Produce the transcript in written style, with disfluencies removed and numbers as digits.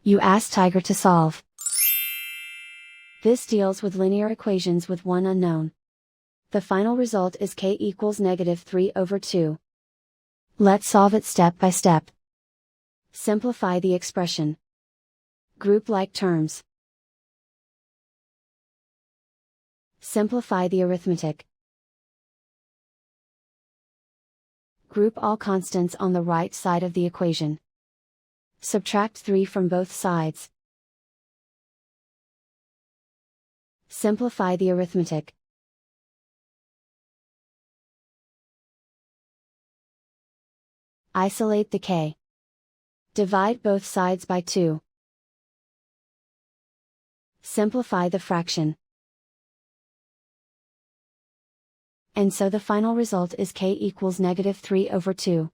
You ask Tiger to solve. This deals with linear equations with one unknown. The final result is k equals -3/2. Let's solve it step by step. Simplify the expression. Group like terms. Simplify the arithmetic. Group all constants on the right side of the equation. Subtract 3 from both sides. Simplify the arithmetic. Isolate the k. Divide both sides by 2. Simplify the fraction. And so the final result is k equals -3/2.